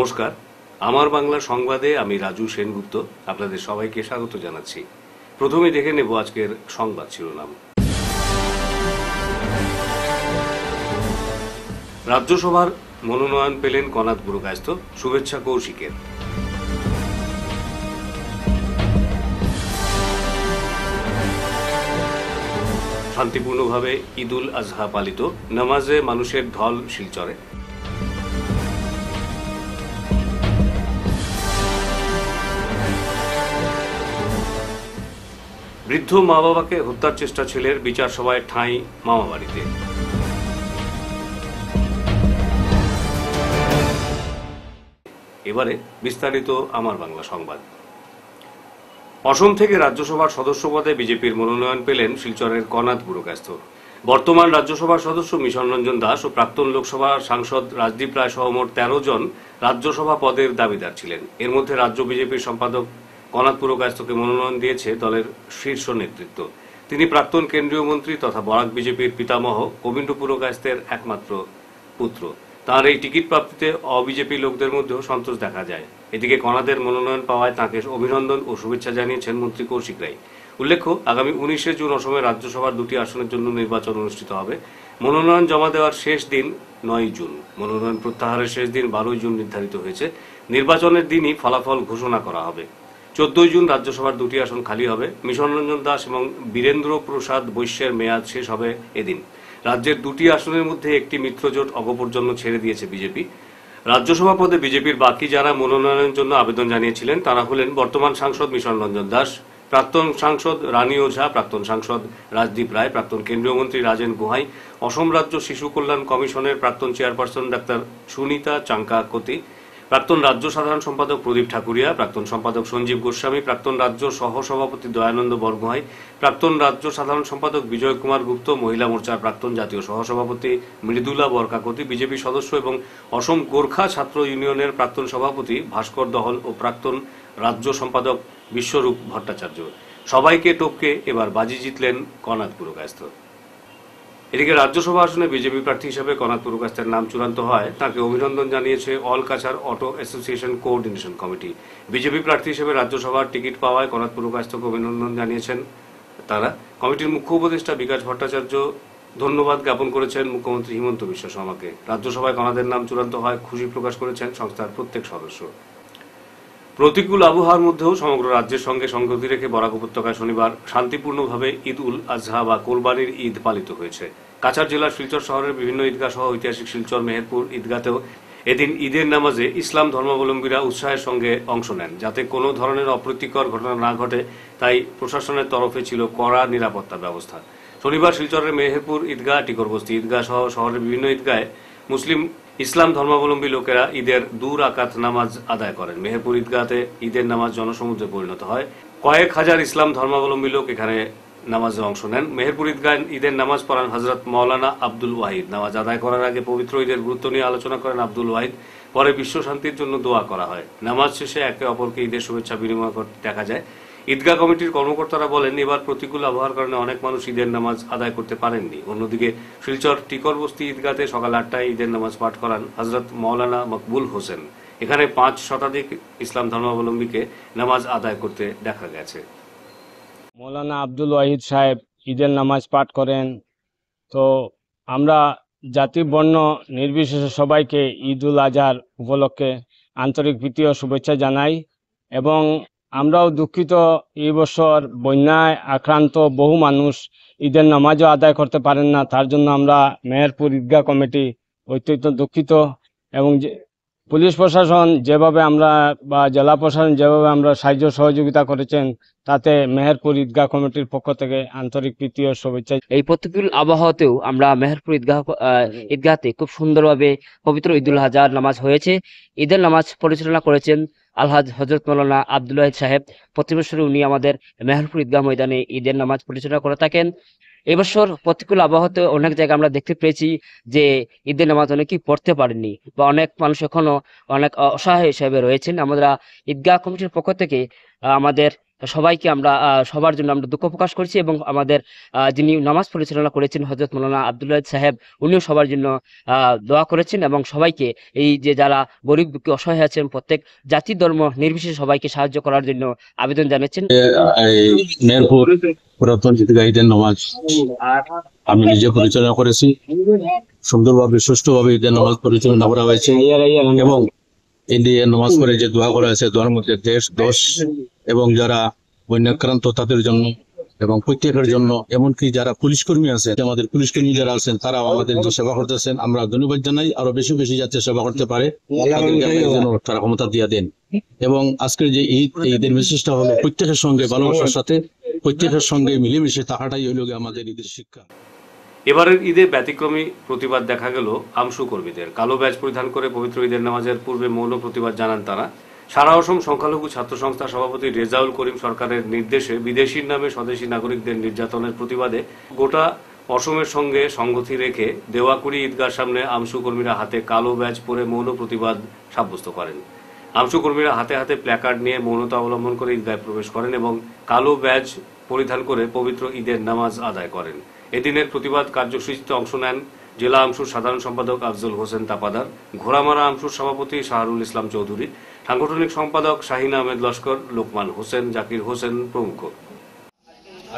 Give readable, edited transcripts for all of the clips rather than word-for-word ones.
নমস্কার, আমার বাংলা সংবাদে আমি রাজু সেনগুপ্ত আপনাদের সবাইকে স্বাগত জানাচ্ছি। প্রথমে দেখে নেব আজকের সংবাদ শিরোনাম। রাজ্যসভার মনোনয়ন পেলেন কনাদ পুরকায়স্থ, শুভেচ্ছা কৌশিকের। শান্তিপূর্ণভাবে ঈদ উল আজহা পালিত, নামাজে মানুষের ঢল শিলচরে। বৃদ্ধ মা বাবাকে হত্যার চেষ্টা ছেলের, বিচার সভায় ঠাঁই মামাবাড়িতে। এবারে বিস্তারিত আমার বাংলা সংবাদ। অসম থেকে রাজ্যসভার সদস্য পদে বিজেপির মনোনয়ন পেলেন শিলচরের কনাদ পুরকায়স্থ। বর্তমান রাজ্যসভার সদস্য মিশন রঞ্জন দাস ও প্রাক্তন লোকসভা সাংসদ রাজদীপ রায় সহ মোট 13 জন রাজ্যসভা পদের দাবিদার ছিলেন। এর মধ্যে রাজ্য বিজেপির সম্পাদক কনাদ পুরকায়স্থকে মনোনয়ন দিয়েছে দলের শীর্ষ নেতৃত্ব। তিনি প্রাক্তন কেন্দ্রীয় মন্ত্রী তথা বরাক বিজেপির পিতামহ গোবিন্দ পুরকায়স্থের একমাত্র পুত্র। তাঁর এই টিকিট প্রাপ্তিতে অবিজেপি লোকদের মধ্যেও সন্তোষ দেখা যায়। এদিকে কনাদের মনোনয়ন পাওয়ায় তাঁকে অভিনন্দন ও শুভেচ্ছা জানিয়েছেন মন্ত্রী কৌশিক রায়। উল্লেখ্য, আগামী 19শে জুন অসমে রাজ্যসভার 2টি আসনের জন্য নির্বাচন অনুষ্ঠিত হবে। মনোনয়ন জমা দেওয়ার শেষ দিন 9 জুন, মনোনয়ন প্রত্যাহারের শেষ দিন 12 জুন নির্ধারিত হয়েছে। নির্বাচনের দিনই ফলাফল ঘোষণা করা হবে। 14 জুন রাজ্যসভার 2টি আসন খালি হবে। মিশন রঞ্জন দাস এবং বীরেন্দ্র প্রসাদ বৈশ্যের মেয়াদ শেষ হবে এদিন। রাজ্যের 2টি আসনের মধ্যে একটি মিত্রজোট অগপর জন্য ছেড়ে দিয়েছে বিজেপি। রাজ্যসভা পদে বিজেপির বাকি যারা মনোনয়নের জন্য আবেদন জানিয়েছিলেন তারা হলেন বর্তমান সাংসদ মিশন রঞ্জন দাস, প্রাক্তন সাংসদ রানী ওঝা, প্রাক্তন সাংসদ রাজদীপ রায়, প্রাক্তন কেন্দ্রীয় মন্ত্রী রাজেন গুহাই, অসম রাজ্য শিশু কল্যাণ কমিশনের প্রাক্তন চেয়ারপারসন ডাক্তার সুনিতা চাঙ্কাকতি, প্রাক্তন রাজ্য সাধারণ সম্পাদক প্রদীপ ঠাকুরিয়া, প্রাক্তন সম্পাদক সঞ্জীব গোস্বামী, প্রাক্তন রাজ্য সহসভাপতি দয়ানন্দ বরগোহাই, প্রাক্তন রাজ্য সাধারণ সম্পাদক বিজয় কুমার গুপ্ত, মহিলা মোর্চার প্রাক্তন জাতীয় সহসভাপতি মৃদুলা বরকাকতি, বিজেপি সদস্য এবং অসম গোর্খা ছাত্র ইউনিয়নের প্রাক্তন সভাপতি ভাস্কর দহল ও প্রাক্তন রাজ্য সম্পাদক বিশ্বরূপ ভট্টাচার্য। সবাইকে টপকে এবার বাজি জিতলেন কনাদ পুরকায়স্থ। এদিকে রাজ্যসভা আসনে বিজেপি প্রার্থী হিসেবে কনাদ পুরকায়স্থের নাম চূড়ান্ত হয়। তাকে অভিনন্দন জানিয়েছে all Cachar auto association coordination committee. BJP প্রার্থী হিসেবে রাজ্যসভার টিকিট পাওয়ায় কনাদ পুরকায়স্থকে অভিনন্দন জানিয়েছেন তারা। কমিটির মুখ্য উপদেষ্টা বিকাশ ভট্টাচার্য ধন্যবাদ জ্ঞাপন করেছেন মুখ্যমন্ত্রী হিমন্ত বিশ্ব শর্মাকে। রাজ্যসভায় কনাদের নাম চূড়ান্ত হয় খুশি প্রকাশ করেছেন সংস্থার প্রত্যেক সদস্য। প্রতিকূল আবহাওয়ার মধ্যেও সমগ্র রাজ্যের সঙ্গে সংগতি রেখে বরাক উপত্যকায় শনিবার শান্তিপূর্ণভাবে ঈদ উল আজহা বা কোরবানির ঈদ পালিত হয়েছে। কাছাড় জেলার শিলচর শহরের বিভিন্ন ঈদগাহ সহ ঐতিহাসিক শিলচর মেহেরপুর ঈদগাতেও এদিন ঈদের নামাজে ইসলাম ধর্মাবলম্বীরা উৎসাহের সঙ্গে অংশ নেন। যাতে কোনো ধরনের অপ্রীতিকর ঘটনা না ঘটে তাই প্রশাসনের তরফে ছিল কড়া নিরাপত্তা ব্যবস্থা। শনিবার শিলচরের মেহেরপুর ঈদগাহ, টিকরবস্তি ঈদগাহ সহ শহরের বিভিন্ন ঈদগাহে ইসলাম ধর্মাবলম্বী লোকেরা ঈদের 2 রাকাত নামাজ আদায় করেন। মেহেরপুর ঈদগাহতে ঈদের নামাজ জনসমুদ্রে পরিণত হয়। কয়েক হাজার ইসলাম ধর্মাবলম্বী লোক এখানে নামাজে অংশ নেন। মেহেরপুর ঈদগাহে ঈদের নামাজ পড়ান হযরত মাওলানা আব্দুল ওয়াহিদ। নামাজ আদায় করার আগে পবিত্র ঈদের গুরুত্ব নিয়ে আলোচনা করেন আব্দুল ওয়াহিদ। পরে বিশ্ব শান্তির জন্য দোয়া করা হয়। নামাজ শেষে একে অপরকে ঈদের শুভেচ্ছা বিনিময় করতে দেখা যায়। ঈদগাহ কমিটির কর্মকর্তারা বলেন, এবার প্রতিকূল আবহাওয়ার কারণে অনেক মানুষ ঈদের নামাজ আদায় করতে পারেননি। অন্যদিকে শিলচর টিকরবস্তি ঈদগাহতে সকাল 8টায় ঈদের নামাজ পাঠ করান হযরত মাওলানা মকবুল হোসেন। এখানে 5 শতাধিক ইসলাম ধর্মাবলম্বীকে নামাজ আদায় করতে দেখা গেছে। মৌলানা আব্দুল ওয়াহিদ সাহেব ঈদের নামাজ পাঠ করেন। তো আমরা জাতি বর্ণ নির্বিশেষে সবাইকে ঈদ উল আজহার উপলক্ষে আন্তরিক প্রীতি ও শুভেচ্ছা জানাই। এবং আমরাও দুঃখিত, এই বছর বন্যায় আক্রান্ত বহু মানুষ ঈদের নামাজও আদায় করতে পারেন না। তার জন্য আমরা মেহেরপুর ঈদগাহ কমিটি অত্যন্ত দুঃখিত। এবং পুলিশ প্রশাসন যেভাবে আমরা বা জেলা প্রশাসন যেভাবে আমরা সাহায্য সহযোগিতা করেছেন তাতে মেহেরপুর ঈদগাহ কমিটির পক্ষ থেকে আন্তরিক প্রীতি ও শুভেচ্ছা। এই প্রতিকূল আবহাওয়াতেও আমরা মেহেরপুর ঈদগাহতে খুব সুন্দরভাবে পবিত্র ঈদুল আজহার নামাজ হয়েছে। ঈদের নামাজ পরিচালনা করেছেন আলহাজ হযরত মাওলানা আব্দুল ওয়াহিদ সাহেব। প্রতি বছর উনি আমাদের মেহেরপুর ঈদগাহ ময়দানে ঈদের নামাজ পরিচালনা করে থাকেন। এবছর প্রতিকূল আবহাওয়াতে অনেক জায়গায় আমরা দেখতে পেয়েছি যে ঈদের নামাজ অনেকেই পড়তে পারেননি বা অনেক মানুষ এখনো অনেক অসহায় হিসেবে রয়েছেন। আমরা ঈদগাহ কমিটির পক্ষ থেকে আমাদের সবাইকে আমরা সবার জন্য আমরা দুঃখ প্রকাশ করছি এবং আমাদের যিনি নামাজ পরিচালনা করেছেন হযরত মাওলানা আব্দুল ওয়াহিদ সাহেব, উনিও সবার জন্য দোয়া করেছেন এবং সবাইকে এই যে যারা গরিব দুঃখী অসহায় আছেন প্রত্যেক জাতি ধর্ম নির্বিশেষে সবাইকে সাহায্য করার জন্য আবেদন জানাচ্ছেন। এই মেহেরপুর পুরাতন ঈদগাহ ঈদের নামাজ আমি নিজে পরিচালনা করেছি। সুন্দরভাবে সুষ্ঠুভাবে ঈদের নামাজ পরিচালনা করা হয়েছে এবং ঈদের নামাজ পড়ে যে দোয়া করা হয়েছে, দোয়ার মধ্যে দেশ দোষ এবং যারা বন্যাক্রান্ত তাদের জন্য এবং প্রত্যেকের জন্য, এমনকি যারা পুলিশ কর্মী আছেন, আমাদের পুলিশ কর্মী যারা আছেন তারাও আমাদের যে সেবা করতেছেন, আমরা ধন্যবাদ জানাই। আরো বেশি বেশি যাতে সেবা করতে পারে তারা ক্ষমতা দিয়ে দেন। এবং আজকের যে ঈদ, এই ঈদের বিশিষ্ট হলো প্রত্যেকের সঙ্গে ভালোবাসার সাথে প্রত্যেকের সঙ্গে মিলেমিশে থাকাটাই হইল আমাদের ঈদের শিক্ষা। এবারের ঈদে ব্যতিক্রমী প্রতিবাদ দেখা গেল আমশু কর্মীদের। কালো ব্যাজ পরিধান করে পবিত্র ঈদের নামাজের পূর্বে মৌন প্রতিবাদ জানান তারা। সারা অসম সংখ্যালঘু ছাত্র সংস্থার সভাপতি রেজাউল করিম সরকারের নির্দেশে বিদেশির নামে স্বদেশী নাগরিকদের নির্যাতনের প্রতিবাদে গোটা অসমের সঙ্গে সংগতি রেখে দেওয়াকুড়ি ঈদগার সামনে আমশু কর্মীরা হাতে কালো ব্যাজ পরে মৌন প্রতিবাদ সাব্যস্ত করেন। আমশু কর্মীরা হাতে হাতে প্ল্যাকার্ড নিয়ে মৌনতা অবলম্বন করে ঈদগায় প্রবেশ করেন এবং কালো ব্যাজ পরিধান করে পবিত্র ঈদের নামাজ আদায় করেন। এদিনের প্রতিবাদ কার্যসূচিতে অংশ নেন জেলা আমশুর সাধারণ সম্পাদক আফজল হোসেন তাপাদার, ঘোড়ামারা আমশুর সভাপতি শাহরুল ইসলাম চৌধুরী, সাংগঠনিক সম্পাদক শাহিন আহমেদ লস্কর, লোকমান হোসেন, জাকির হোসেন প্রমুখ।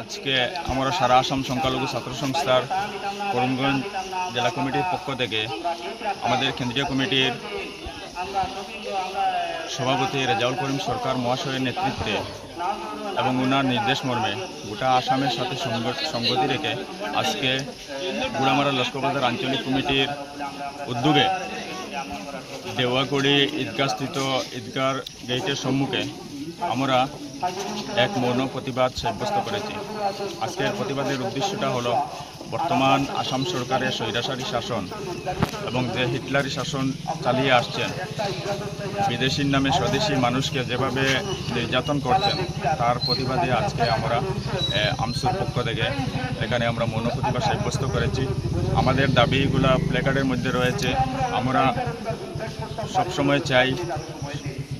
আজকে আমরা সারা আসাম সংখ্যালঘু ছাত্র সংস্থার করিমগঞ্জ জেলা কমিটির পক্ষ থেকে আমাদের কেন্দ্রীয় কমিটির সভাপতি রেজাউল করিম সরকার মহাশয়ের নেতৃত্বে এবং ওনার নির্দেশ মর্মে গোটা আসামের সাথে সংগতি রেখে আজকে গুড়ামারা লস্করবাজার আঞ্চলিক কমিটির উদ্যোগে দেওয়াকুড়ি ঈদগাহস্থিত ঈদগাহ গেটের সম্মুখে আমরা এক মৌন প্রতিবাদ সাব্যস্ত করেছি। আজকের প্রতিবাদের উদ্দেশ্যটা হলো বর্তমান আসাম সরকারের স্বৈরাচারী শাসন এবং যে হিটলারি শাসন চালিয়ে আসছেন, বিদেশির নামে স্বদেশী মানুষকে যেভাবে নির্যাতন করছেন তার প্রতিবাদে আজকে আমরা আমসুর পক্ষ থেকে এখানে আমরা মৌন প্রতিবাদ সাব্যস্ত করেছি। আমাদের দাবিগুলা প্ল্যাকার্ডের মধ্যে রয়েছে। আমরা সবসময় চাই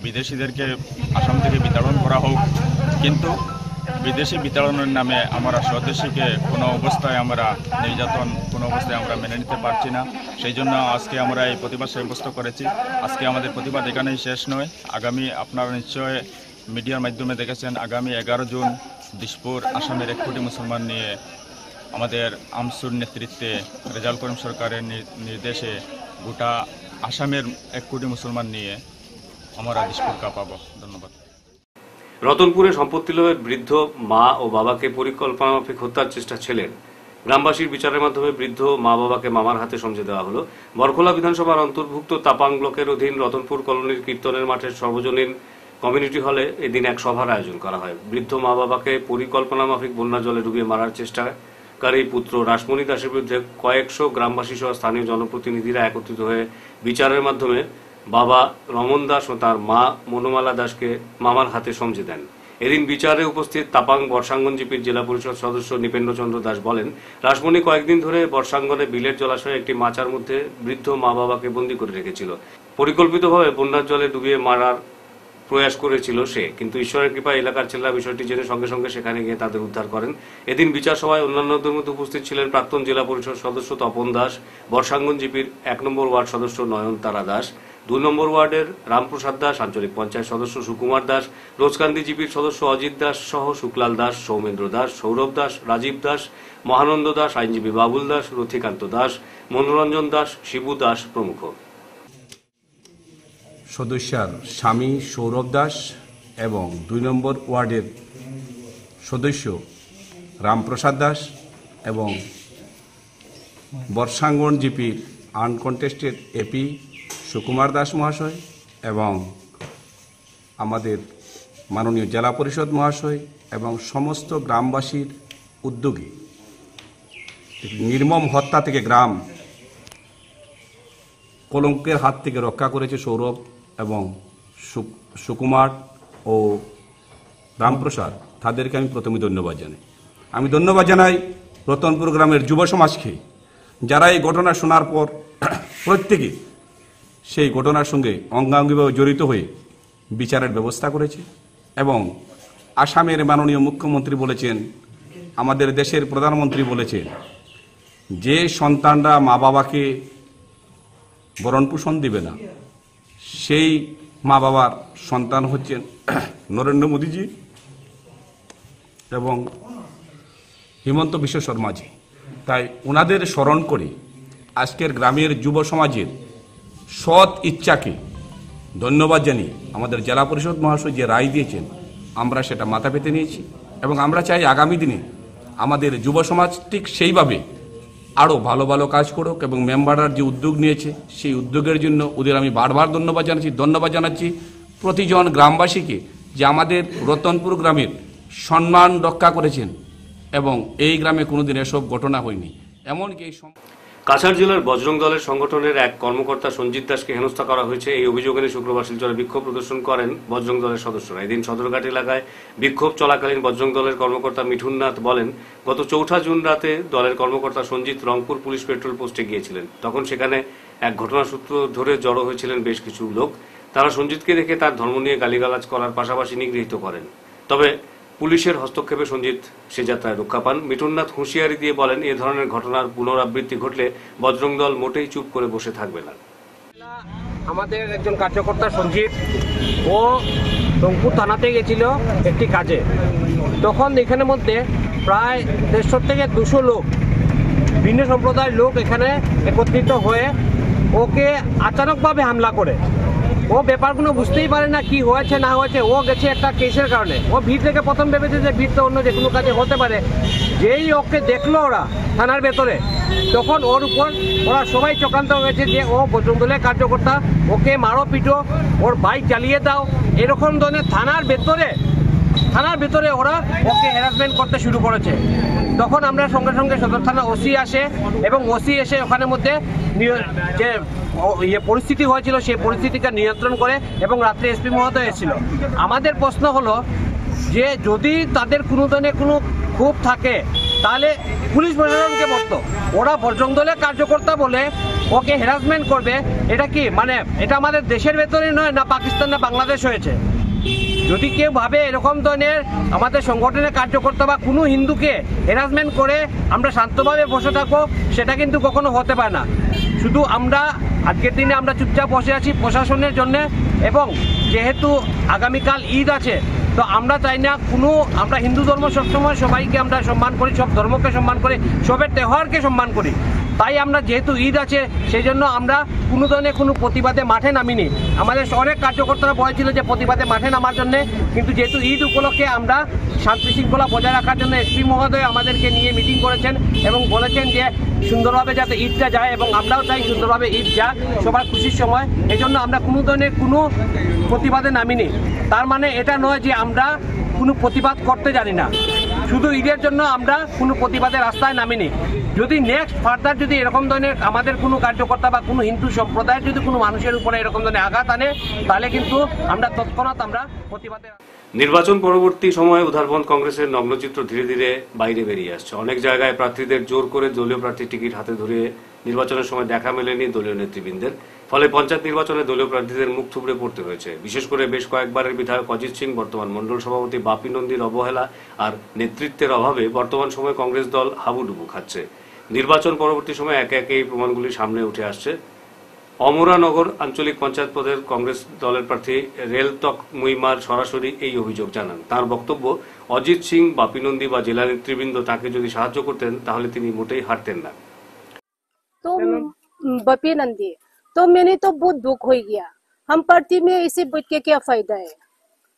বিদেশিদেরকে আসাম থেকে বিতাড়ন করা হোক, কিন্তু বিদেশি বিতাড়নের নামে আমরা স্বদেশীকে কোনো অবস্থায় আমরা নির্যাতন কোনো অবস্থায় আমরা মেনে নিতে পারছি না। সেই জন্য আজকে আমরা এই প্রতিবাদ সাব্যস্ত করেছি। আজকে আমাদের প্রতিবাদ এখানেই শেষ নয়। আগামী আপনারা নিশ্চয় মিডিয়ার মাধ্যমে দেখেছেন, আগামী 11 জুন দিশপুর আসামের 1 কোটি মুসলমান নিয়ে আমাদের আমসুর নেতৃত্বে রেজাউল করিম সরকারের নির্দেশে গোটা আসামের 1 কোটি মুসলমান নিয়ে আমরা দিশপুর কাঁপাবো। ধন্যবাদ। রতনপুরে সম্পত্তি লোভে বৃদ্ধ মা ও বাবাকে পরিকল্পনামাফিক হত্যার চেষ্টা ছেলের। গ্রামবাসীর বিচারের মাধ্যমে বৃদ্ধ মা বাবাকে মামার হাতে সমঝে দেওয়া হলো। বরখোলা বিধানসভার অন্তর্ভুক্ত তাপাং ব্লকের অধীন রতনপুর কলোনির কীর্তনের মাঠের সর্বজনীন কমিউনিটি হলে এদিন এক সভার আয়োজন করা হয়। বৃদ্ধ মা বাবাকে পরিকল্পনামাফিক বন্যা জলে ডুবিয়ে মারার চেষ্টাকারী পুত্র রাসমণি দাসের বিরুদ্ধে কয়েকশো গ্রামবাসী সহ স্থানীয় জনপ্রতিনিধিরা একত্রিত হয়ে বিচারের মাধ্যমে বাবা রমন দাস ও তার মা মনোমালা দাসকে মামার হাতে সমঝে দেন। এদিন বিচারে উপস্থিত তাপাং বর্ষাঙ্গন জিপির জেলা পরিষদ সদস্য নৃপেন্দ্রচন্দ্র দাস বলেন, রাসমণি কয়েকদিন ধরে বর্ষাঙ্গনে বিলের জলাশয়ে একটি মাচার মধ্যে বৃদ্ধ মা বাবাকে বন্দী করে রেখেছিল। পরিকল্পিতভাবে বন্যার জলে ডুবিয়ে মারার প্রয়াস করেছিল সে, কিন্তু ঈশ্বরের কৃপায় এলাকার ছেলেরা বিষয়টি জেনে সঙ্গে সঙ্গে সেখানে গিয়ে তাদের উদ্ধার করেন। এদিন বিচার সভায় অন্যান্যদের মধ্যে উপস্থিত ছিলেন প্রাক্তন জেলা পরিষদ সদস্য তপন দাস, বর্ষাঙ্গন জিপির 1 নম্বর ওয়ার্ড সদস্য নয়নতারা দাস, 2 নম্বর ওয়ার্ডের রামপ্রসাদ দাস, আঞ্চলিক পঞ্চায়েত সদস্য সুকুমার দাস, রোজকান্দি জিপির সদস্য অজিত দাস সহ শুক্লাল দাস, সৌমেন্দ্র দাস, সৌরভ দাস, রাজীব দাস, মহানন্দ দাস, আইনজীবী বাবুল দাস, রথিকান্ত দাস, মনোরঞ্জন দাস, শিবু দাস প্রমুখ। সদস্যার স্বামী সৌরভ দাস এবং 2 নম্বর ওয়ার্ডের সদস্য রামপ্রসাদ দাস এবং বর্ষাঙ্গন জিপির আনকন্টেস্টেড এপি সুকুমার দাস মহাশয় এবং আমাদের মাননীয় জেলা পরিষদ মহাশয় এবং সমস্ত গ্রামবাসীর উদ্যোগে নির্মম হত্যা থেকে গ্রাম কলঙ্কের হাত থেকে রক্ষা করেছে সৌরভ এবং সুকুমার ও রামপ্রসাদ। তাদেরকে আমি প্রথমে ধন্যবাদ জানাই। আমি ধন্যবাদ জানাই রতনপুর গ্রামের যুব সমাজকে, যারা এই ঘটনা শোনার পর প্রত্যেকে সেই ঘটনার সঙ্গে অঙ্গাঙ্গিভাবে জড়িত হয়ে বিচারের ব্যবস্থা করেছে এবং আসামের মাননীয় মুখ্যমন্ত্রী বলেছেন, আমাদের দেশের প্রধানমন্ত্রী বলেছেন, যে সন্তানরা মা বাবাকে ভরণ পোষণ দিবে না, সেই মা বাবার সন্তান হচ্ছেন নরেন্দ্র মোদীজি এবং হিমন্ত বিশ্ব শর্মাজি। তাই ওনাদের স্মরণ করে আজকের গ্রামের যুব সমাজের সৎ ইচ্ছাকে ধন্যবাদ জানিয়ে আমাদের জেলা পরিষদ মহাশয় যে রায় দিয়েছেন, আমরা সেটা মাথা পেতে নিয়েছি এবং আমরা চাই আগামী দিনে আমাদের যুব সমাজ ঠিক সেইভাবে আরও ভালো ভালো কাজ করুক এবং মেম্বাররা যে উদ্যোগ নিয়েছে সেই উদ্যোগের জন্য ওদের আমি বারবার ধন্যবাদ জানাচ্ছি প্রতিজন গ্রামবাসীকে যে আমাদের রতনপুর গ্রামের সম্মান রক্ষা করেছেন এবং এই গ্রামে কোনোদিন এসব ঘটনা হয়নি। এমনকি এই কাছাড় জেলার বজরং দলের সংগঠনের এক কর্মকর্তা সঞ্জিত দাসকে হেনস্থা করা হয়েছে। এই অভিযোগে নিয়ে শুক্রবার শিলচরে বিক্ষোভ প্রদর্শন করেন বজরং দলের সদস্যরা। এদিন সদরঘাট এলাকায় বিক্ষোভ চলাকালীন বজরং দলের কর্মকর্তা মিঠুন নাথ বলেন, গত 4 জুন রাতে দলের কর্মকর্তা সঞ্জিত রংপুর পুলিশ পেট্রোল পোস্টে গিয়েছিলেন। তখন সেখানে এক ঘটনাসূত্র ধরে জড়ো হয়েছিলেন বেশ কিছু লোক। তারা সঞ্জিতকে দেখে তার ধর্ম নিয়ে গালিগালাজ করার পাশাপাশি নিগৃহীত করেন। তবে পুলিশের হস্তক্ষেপে সঞ্জিত সে যাত্রায় রক্ষা পান। মিঠুননাথ হুঁশিয়ারি দিয়ে বলেন, এ ধরনের ঘটনার পুনরাবৃত্তি ঘটলে বজরং দল মোটেই চুপ করে বসে থাকবে না। আমাদের একজন কার্যকর্তা সঞ্জিত, ও রংপুর থানাতে গেছিল একটি কাজে। তখন এখানের মধ্যে প্রায় 150 থেকে 200 লোক, ভিন্ন সম্প্রদায়ের লোক এখানে একত্রিত হয়ে ওকে আচানকভাবে হামলা করে। ও ব্যাপারগুলো বুঝতেই পারে না কি হয়েছে না হয়েছে। ও গেছে একটা কেসের কারণে। ও ভিড় থেকে প্রথম ভেবেছে যে ভিড় তো অন্য যে কোনো কাজে হতে পারে। যেই ওকে দেখলো ওরা থানার ভেতরে, তখন ওর উপর ওরা সবাই চক্রান্ত হয়েছে যে ও বজরং দলের কার্যকর্তা, ওকে মারো পিটো, ওর বাইক জ্বালিয়ে দাও, এরকম ধরনের থানার ভেতরে ওরা ওকে হ্যারাসমেন্ট করতে শুরু করেছে। তখন আমরা সঙ্গে সঙ্গে সদর থানা ওসি আসে এবং ওসি এসে ওখানের মধ্যে যে পরিস্থিতি হয়েছিল সেই পরিস্থিতিকে নিয়ন্ত্রণ করে এবং রাত্রে এসপি মহোদয় এসেছিল। আমাদের প্রশ্ন হলো যে যদি তাদের কোনো ধরনের কোনো ক্ষোভ থাকে তাহলে পুলিশ প্রশাসনকে বলতো। ওরা বজরং দলের কার্যকর্তা বলে ওকে হ্যারাসমেন্ট করবে, এটা কি মানে এটা আমাদের দেশের ভেতরে নয় না পাকিস্তান না বাংলাদেশ হয়েছে? যদি কেউ ভাবে এরকম ধরনের আমাদের সংগঠনের কার্যকর্তা বা কোনো হিন্দুকে হ্যারাসমেন্ট করে আমরা শান্তভাবে বসে থাকবো, সেটা কিন্তু কখনো হতে পারে না। শুধু আমরা আজকের দিনে আমরা চুপচাপ বসে আছি প্রশাসনের জন্য, এবং যেহেতু আগামীকাল ঈদ আছে, তো আমরা চাই না কোনো, আমরা হিন্দু ধর্ম সবসময় সবাইকে আমরা সম্মান করি, সব ধর্মকে সম্মান করি, সবের তেওহারকে সম্মান করি। তাই আমরা যেহেতু ঈদ আছে সেই জন্য আমরা কোনো ধরনের কোনো প্রতিবাদে মাঠে নামিনি। আমাদের অনেক কার্যকর্তারা বলেছিল যে প্রতিবাদে মাঠে নামার জন্যে, কিন্তু যেহেতু ঈদ উপলক্ষে আমরা শান্তি শৃঙ্খলা বজায় রাখার জন্য এসপি মহোদয় আমাদেরকে নিয়ে মিটিং করেছেন এবং বলেছেন যে সুন্দরভাবে যাতে ঈদটা যায়, এবং আমরাও চাই সুন্দরভাবে ঈদ যাক সবার খুশির সময়। এই জন্য আমরা কোনো ধরনের কোনো প্রতিবাদে নামিনি। তার মানে এটা নয় যে আমরা কোনো প্রতিবাদ করতে জানি না। শুধু ঈদের জন্য আমরা কোনো প্রতিবাদের রাস্তায় নামিনি। যদি নেক্সট ফার্দার যদি এরকম ধরনের আমাদের কোনো কার্যকর্তা বা কোনো হিন্দু সম্প্রদায়ের যদি কোনো মানুষের উপরে এরকম ধরনের আঘাত আনে, তাহলে কিন্তু আমরা তৎক্ষণাৎ আমরা প্রতিবাদের। নির্বাচন পরবর্তী সময়ে উদারপন্থ কংগ্রেসের নগ্নচিত্র ধীরে ধীরে বাইরে বেরিয়ে আসছে। অনেক জায়গায় প্রার্থীদের জোর করে দলীয় প্রার্থীর টিকিট হাতে ধরে নির্বাচনের সময় দেখা মেলেনি দলীয় নেতৃবৃন্দের। ফলে পঞ্চায়েত নির্বাচনে দলীয় প্রার্থীদের মুখ থুবড়ে পড়তে হয়েছে। বিশেষ করে বেশ কয়েকবারের বিধায়ক অজিত সিং, বর্তমান মণ্ডল সভাপতি বাপি নন্দীর অবহেলা আর নেতৃত্বের অভাবে বর্তমান সময়ে কংগ্রেস দল হাবুডুবু খাচ্ছে। নির্বাচন পরবর্তী সময়ে একে একে এই প্রমাণগুলি সামনে উঠে আসছে। অমরানগর আঞ্চলিক পঞ্চায়েত পদের কংগ্রেস দলের প্রার্থী রেলতক মুইমার সরাসরি এই অভিযোগ জানান। তার বক্তব্য, অজিত সিং, বাপি নন্দী বা জেলা নেতৃবৃন্দ তাকে যদি সাহায্য করতেন তাহলে তিনি মোটেই হারতেন না। तो बपी नंदी तो मैंने तो बहुत दुख हो गया। हम पार्टी में इसे बैठ के क्या फायदा है?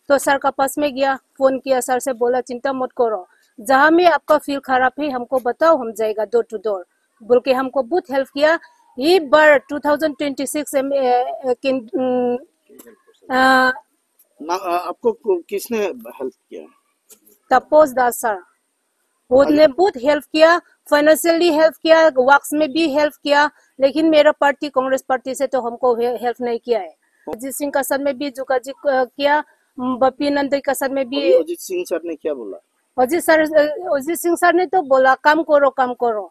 तो सर का पास में गया, फोन किया, सर से बोला चिंता मत करो, जहाँ में आपका फील खराब है हमको बताओ, हम जाएगा डोर टू डोर बोल के हमको बहुत हेल्प किया। ये बार 2026 आपको किसने हेल्प किया? तपोज दास सर, उन्होंने बहुत हेल्प किया, फाइनेंशियली हेल्प किया, वर्क्स में भी हेल्प किया, लेकिन मेरा पार्टी कांग्रेस पार्टी से तो हमको हेल्प नहीं किया है। अजीत सिंह का सर में भी जोगाजोग किया, बपी नंदी का सर में भी। अजीत सिंह सर ने क्या बोला? अजीत सिंह सर ने तो बोला काम करो,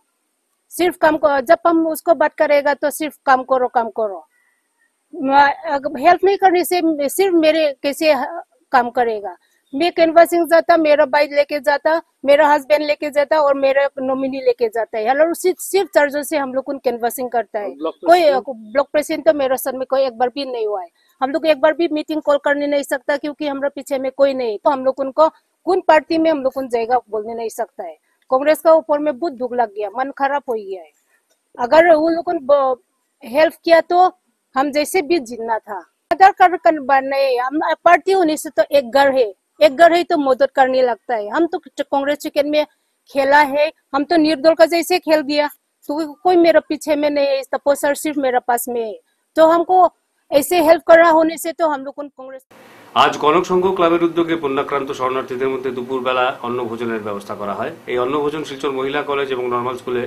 सिर्फ काम करो, जब हम उसको बात करेगा तो सिर्फ काम करो। हेल्प नहीं करने से सिर्फ मेरे कैसे काम करेगा? मैं कैनवासिंग जाता, मेरा बाइक लेके जाता, मेरा हस्बैंड लेके जाता और मेरा नॉमिनी लेके जाता है। हेलो सिर्फ चार्जर से हम लोग को कैनवासिंग करता है। कोई ब्लॉक प्रेसिडेंट तो मेरा सर में कोई एक बार भी नहीं हुआ है। हम लोग एक बार भी मीटिंग कॉल करने नहीं सकता क्योंकि हमारे पीछे में कोई नहीं, तो हम लोग उनको कौन पार्टी में हम लोग उन जाएगा बोलने नहीं सकता है। कांग्रेस का ऊपर में बहुत दुख लग गया, मन खराब हो गया है। अगर वो लोग हेल्प किया तो हम जैसे भी जीतना था। आधार कार्ड बनने हम पार्टी होने से तो एक घर है तो मदद करने लगता है। हम तो कांग्रेस चिकन में खेला है, हम तो निर्दल का जैसे खेल दिया, तो कोई मेरे पीछे में नहीं है, सपोर्टर सिर्फ मेरे पास में है। तो हमको ऐसे हेल्प कर रहा होने से तो हम लोग कांग्रेस। আজ কনক সংঘ ক্লাবের উদ্যোগে বন্যাক্রান্ত শরণার্থীদের মধ্যে দুপুরবেলা অন্নভোজনের ব্যবস্থা করা হয়। এই অন্নভোজন শিলচর মহিলা কলেজ এবং নর্মাল স্কুলে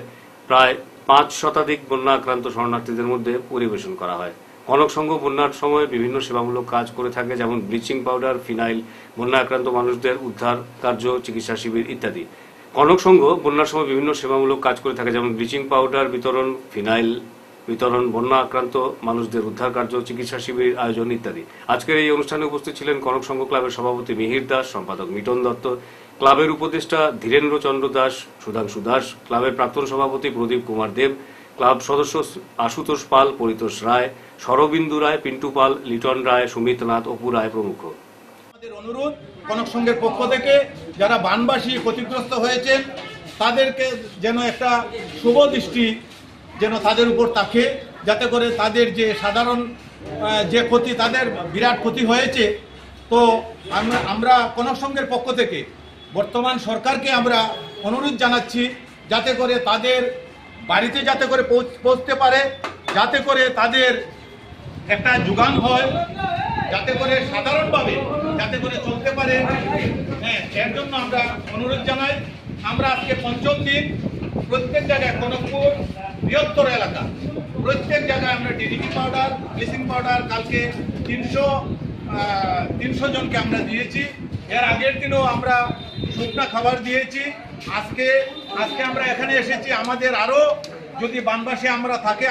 প্রায় 5 শতাধিক বন্যা আক্রান্ত শরণার্থীদের মধ্যে পরিবেশন করা হয়। কনক সংঘ বন্যার সময় বিভিন্ন সেবামূলক কাজ করে থাকে, যেমন ব্লিচিং পাউডার, ফিনাইল, বন্যা আক্রান্ত মানুষদের উদ্ধার কার্য, চিকিৎসা শিবির ইত্যাদি। কনক সংঘ বন্যার সময় বিভিন্ন সেবামূলক কাজ করে থাকে, যেমন ব্লিচিং পাউডার বিতরণ, ফিনাইল বিতরণ, বন্যা আক্রান্ত মানুষদের উদ্ধার কার্য, চিকিৎসা শিবির আয়োজন ইত্যাদি। আজকের এই অনুষ্ঠানে উপস্থিত ছিলেন কনক সংঘ ক্লাবের সভাপতি মিহির দাস, সম্পাদক মিটন দত্ত, ক্লাবের উপদেষ্টা ধীরেন্দ্র চন্দ্র দাস, সুধাংশু দাস, ক্লাবের প্রাক্তন সভাপতি প্রদীপ কুমার দেব, ক্লাব সদস্য আশুতোষ পাল, পরিতোষ রায়, শরবিন্দু রায়, পিন্টু পাল, লিটন রায়, সুমিত নাথ, অপু রায় প্রমুখ। আমাদের অনুরোধ, কনক সংঘের পক্ষ থেকে যারা বানবাসী ক্ষতিগ্রস্ত হয়েছেন তাদেরকে যেন একটা শুভ দৃষ্টি যেন তাদের উপর থাকে, যাতে করে তাদের যে সাধারণ যে ক্ষতি, তাদের বিরাট ক্ষতি হয়েছে। তো আমরা কনক সংঘের পক্ষ থেকে বর্তমান সরকারকে আমরা অনুরোধ জানাচ্ছি যাতে করে তাদের বাড়িতে যাতে করে পৌঁছতে পারে, যাতে করে তাদের একটা যোগান হয়, যাতে করে সাধারণভাবে যাতে করে চলতে পারে। হ্যাঁ, এর জন্য আমরা অনুরোধ জানাই। আমরা আজকে পঞ্চম দিন প্রত্যেক জায়গায় কনকপুর বৃহত্তর এলাকা প্রত্যেক জায়গায় আমরা ডিডিটি পাউডার, ব্লিচিং পাউডার কালকে 300 জনকে আমরা দিয়েছি। এর আগের দিনও আমরা শুকনা খাবার দিয়েছি। আজকে আমরা এখানে এসেছি, আমাদের আরও যদি বানবাসী আমরা থাকে,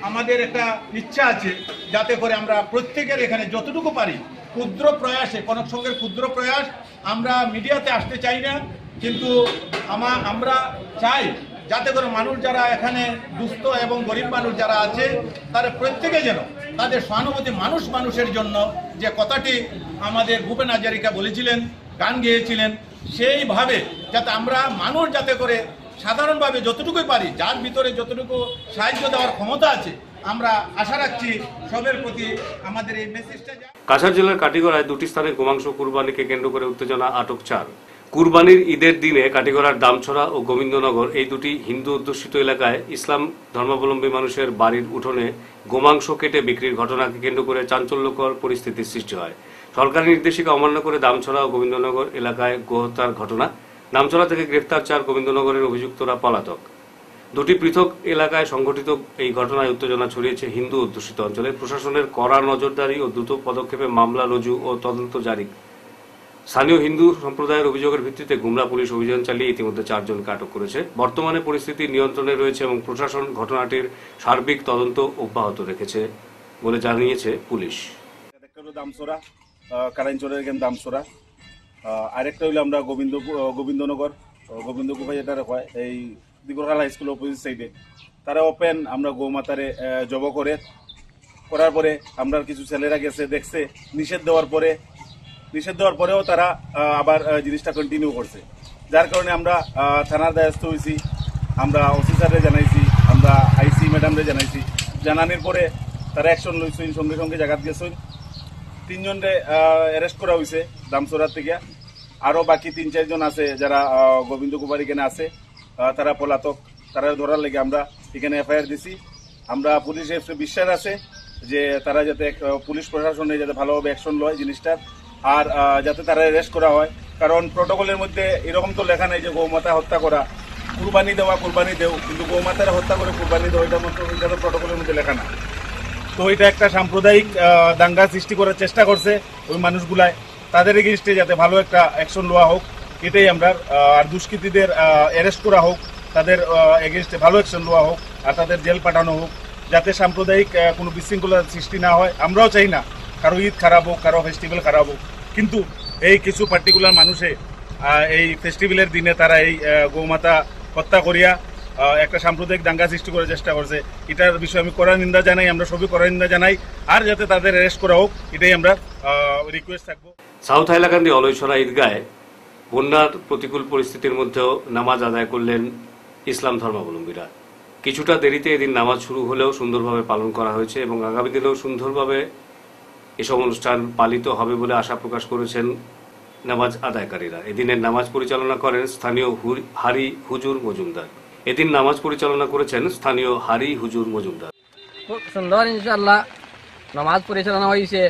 আমাদের একটা ইচ্ছা আছে যাতে করে আমরা প্রত্যেকের এখানে যতটুকু পারি ক্ষুদ্র প্রয়াসে, কনক সংঘের ক্ষুদ্র প্রয়াস, আমরা মিডিয়াতে আসতে চাই না, কিন্তু আমরা চাই যাতে করে মানুষ যারা এখানে দুস্থ এবং গরিব মানুষ যারা আছে তারা প্রত্যেকে যেন তাদের সহানুভূতি, মানুষের জন্য যে কথাটি আমাদের ভূপেন হাজারিকা বলেছিলেন, গান গেয়েছিলেন, সেইভাবে যাতে আমরা মানুষ যাতে করে সাধারণভাবে যতটুকুই পারি, যার ভিতরে যতটুকু সাহায্য দেওয়ার ক্ষমতা আছে, আমরা আশা রাখছি সবের প্রতি আমাদের এই মেসেজটা। কাছাড় জেলার কাটিগড়ায় দুটি স্থানে গোমাংস কুরবানিকে কেন্দ্র করে উত্তেজনা, আটক 4। কুরবানির ঈদের দিনে কাটিগড়ার দামছড়া ও গোবিন্দনগর এই দুটি হিন্দু অধ্যুষিত এলাকায় ইসলাম ধর্মাবলম্বী মানুষের বাড়ির উঠোনে গোমাংস কেটে বিক্রির ঘটনাকে কেন্দ্র করে চাঞ্চল্যকর পরিস্থিতির সৃষ্টি হয়। সরকারি নির্দেশিকা অমান্য করে দামছড়া ও গোবিন্দনগর এলাকায় গোহত্যার ঘটনা। দামছড়া থেকে গ্রেফতার 4, গোবিন্দনগরের অভিযুক্তরা পলাতক। দুটি পৃথক এলাকায় সংঘটিত এই ঘটনায় উত্তেজনা ছড়িয়েছে হিন্দু অধ্যুষিত অঞ্চলে। প্রশাসনের কড়া নজরদারি ও দ্রুত পদক্ষেপে মামলা রুজু ও তদন্ত জারি। স্থানীয় হিন্দু সম্প্রদায়ের অভিযোগের ভিত্তিতে গুমরা পুলিশ অভিযান চালিয়ে ইতিমধ্যে 4 জনকে আটক করেছে। বর্তমানে পরিস্থিতি নিয়ন্ত্রণে রয়েছে এবং প্রশাসন ঘটনাটির সার্বিক তদন্ত অব্যাহত রেখেছে বলে জানিয়েছে পুলিশ। দামছড়া, কারাইনচরের এখানে দামছড়া, আরেকটা হইলো আমরা গোবিন্দনগর, গোবিন্দকুফাই এটা হয় এই দিগরখাল হাই স্কুল অপোজিট সাইডে। তারা ওপেন আমরা গৌমাতারে জব করার পরে আমরা কিছু ছেলেরা গেছে দেখছে, নিষেধ দেওয়ার পরেও তারা আবার জিনিসটা কন্টিনিউ করছে, যার কারণে আমরা থানার দায়স্থ হয়েছি। আমরা ওসি স্যারে জানাইছি, আমরা আইসি ম্যাডামরে জানাইছি। জানানোর পরে তারা অ্যাকশন লইছেন, সঙ্গে সঙ্গে জায়গা গেছেন। 3 জনরে অ্যারেস্ট করা হয়েছে দামছড়ার থেকে। আরও বাকি 3-4 জন আছে যারা গোবিন্দকুমার এখানে আছে, তারা পলাতক। তারা ধরার লেগে আমরা এখানে এফআইআর দিছি। আমরা পুলিশের বিশ্বাস আছে যে তারা যাতে পুলিশ প্রশাসনে যাতে ভালোভাবে অ্যাকশন লয় জিনিসটার, আর যাতে তারা অ্যারেস্ট করা হয়। কারণ প্রটোকলের মধ্যে এরকম তো লেখা নেই যে গৌমাতা হত্যা করা, কুরবানি দেওয়া কুরবানি দেও, কিন্তু গৌমাতারা হত্যা করে কুরবানি দেওয়া এটা মতো প্রটোকলের মধ্যে লেখা না। তো এটা একটা সাম্প্রদায়িক দাঙ্গা সৃষ্টি করার চেষ্টা করছে ওই মানুষগুলায়। তাদের এগেইনস্টে যাতে ভালো একটা অ্যাকশন নেওয়া হোক, এটাই আমরা। আর দুষ্কৃতীদের অ্যারেস্ট করা হোক, তাদের এগেইনস্টে ভালো অ্যাকশন নেওয়া হোক, আর তাদের জেল পাঠানো হোক, যাতে সাম্প্রদায়িক কোনো বিশৃঙ্খলার সৃষ্টি না হয়। আমরাও চাই না কারো ঈদ খারাপ হোক, কারো ফেস্টিভ্যাল খারাপ হোক, কিন্তু এই কিছু পার্টিকুলার মানুষে এই ফেস্টিভ্যালের দিনে তারা এই গৌমাতা হত্যা করিয়া একটা সাম্প্রদায়িক দাঙ্গা সৃষ্টি করার চেষ্টা করছে। এটার বিষয়ে আমি কড়া নিন্দা জানাই, আমরা সবই কড়া নিন্দা জানাই, আর যাতে তাদের অ্যারেস্ট করা হোক এটাই আমরা রিকোয়েস্ট থাকবো। সাউথ হাইলাকান্দি অলৈছড়া ঈদগাহে বন্যার প্রতিকূল পরিস্থিতির মধ্যেও নামাজ আদায় করলেন ইসলাম ধর্মাবলম্বীরা। কিছুটা দেরিতে এদিন নামাজ শুরু হলেও সুন্দরভাবে পালন করা হয়েছে এবং আগামী দিনেও সুন্দরভাবে এসব অনুষ্ঠান পালিত হবে বলে আশা প্রকাশ করেছেন নামাজ আদায়কারীরা। এদিনের নামাজ পরিচালনা করেন স্থানীয় হারি হুজুর মজুমদার। এদিন নামাজ পরিচালনা করেছেন স্থানীয় হারি হুজুর মজুমদার। খুব সুন্দর ইনশাআল্লাহ নামাজ পরিচালনা হয়েছে।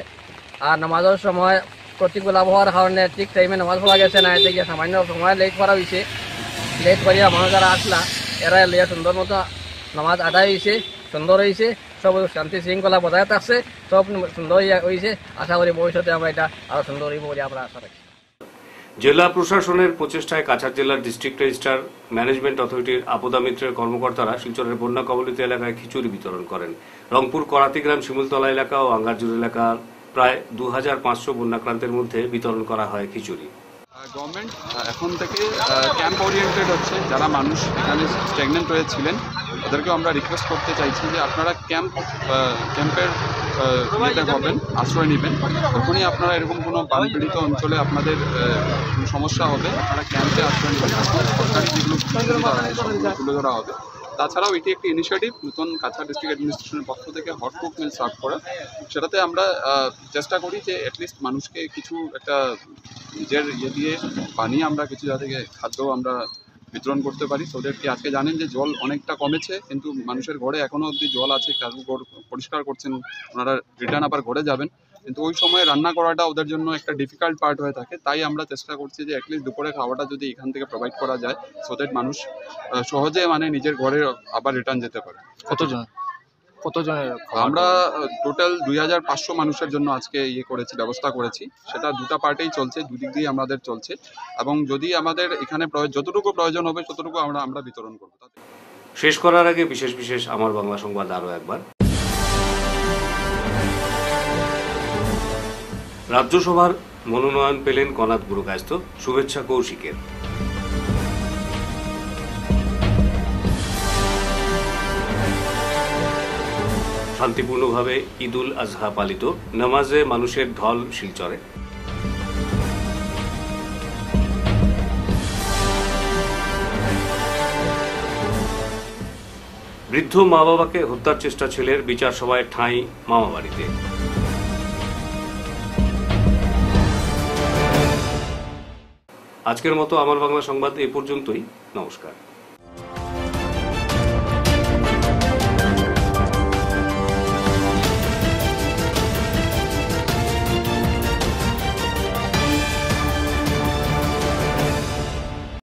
আর নামাজের সময় প্রতিকূল আবহাওয়ার কারণে ঠিক টাইমে নামাজ পড়া গেছে না, এতে গিয়ে সামান্য সময় লেট করা হয়েছে। লেট করিয়া মানুষ যারা আসলা এরা লিয়া সুন্দর মতো নামাজ আদায় হয়েছে, সুন্দর হয়েছে, সব শান্তি শৃঙ্খলা বজায় থাকছে, সব সুন্দর হয়েছে। আশা করি ভবিষ্যতে আমরা এটা আরো সুন্দর হইব বলে আমরা আশা রাখি। জেলা প্রশাসনের প্রচেষ্টায় কাছাড় জেলার ডিস্ট্রিক্ট রেজিস্ট্রার ম্যানেজমেন্ট অথরিটির আপদা মিত্রের কর্মকর্তারা শিলচরের বন্যা কবলিত এলাকায় খিচুড়ি বিতরণ করেন। রংপুর করাতিগ্রাম শিমুলতলা এলাকা ও আঙ্গারজুর এলাকার প্রায় 2500 বন্যাক্রান্তের মধ্যে বিতরণ করা হয় খিচুড়ি। গভর্নমেন্ট এখন থেকে ক্যাম্প ওরিয়েন্টেড হচ্ছে। যারা মানুষ এখানে স্ট্যাগনেন্ট হয়েছিলেন ওদেরকেও আমরা রিকোয়েস্ট করতে চাইছি যে আপনারা ক্যাম্পের ইয়েতে হবেন, আশ্রয় নেবেন। তখনই আপনারা এরকম কোনো বানপীড়িত অঞ্চলে আপনাদের সমস্যা হবে, আপনারা ক্যাম্পে আশ্রয় নেবেন। সরকারি যেগুলো তুলে ধরা হবে। তাছাড়াও এটি একটি ইনিশিয়েটিভ নতুন কাছাড় ডিস্ট্রিক্ট অ্যাডমিনিস্ট্রেশনের পক্ষ থেকে হট কুক মিল সার্ভ করা। সেটাতে আমরা চেষ্টা করি যে অ্যাটলিস্ট মানুষকে কিছু একটা নিজের ইয়ে দিয়ে বানিয়ে আমরা কিছু যাতে খাদ্য আমরা বিতরণ করতে পারি। ওদেরকে আজকে জানেন যে জল অনেকটা কমেছে, কিন্তু মানুষের ঘরে এখনও অবধি জল আছে, কারো ঘর পরিষ্কার করছেন, ওনারা রিটার্ন আবার ঘরে যাবেন, কিন্তু ওই সময় রান্না করাটা ওদের জন্য একটা ডিফিকাল্ট পার্ট হয়ে থাকে। তাই আমরা চেষ্টা করছি যে অ্যাটলিস্ট দুপুরে খাওয়াটা যদি এখান থেকে প্রোভাইড করা যায়, সো দ্যাট মানুষ সহজে মানে নিজের ঘরে আবার রিটার্ন যেতে পারে। কতজনের আমরা টোটাল 2500 মানুষের জন্য আজকে ব্যবস্থা করেছি। সেটা দুটা পার্টেই চলছে, দুদিক দিয়ে আমাদের চলছে, এবং যদি আমাদের এখানে যতটুকু প্রয়োজন হবে ততটুকু আমরা বিতরণ করবো। শেষ করার আগে বিশেষ আমার বাংলা সংবাদ আরও একবার। রাজ্যসভার মনোনয়ন পেলেন কনাথ বুড়োকায়স্থ, শুভেচ্ছা কৌশিকের। শান্তিপূর্ণভাবে ঈদুল আজহা পালিত, নামাজে মানুষের ঢল শিলচরে। বৃদ্ধ মা বাবাকে হত্যার চেষ্টা ছেলের, বিচার সভায় ঠাঁই মামাবাড়িতে। আজকের মতো আমার বাংলা সংবাদ এ পর্যন্তই। নমস্কার।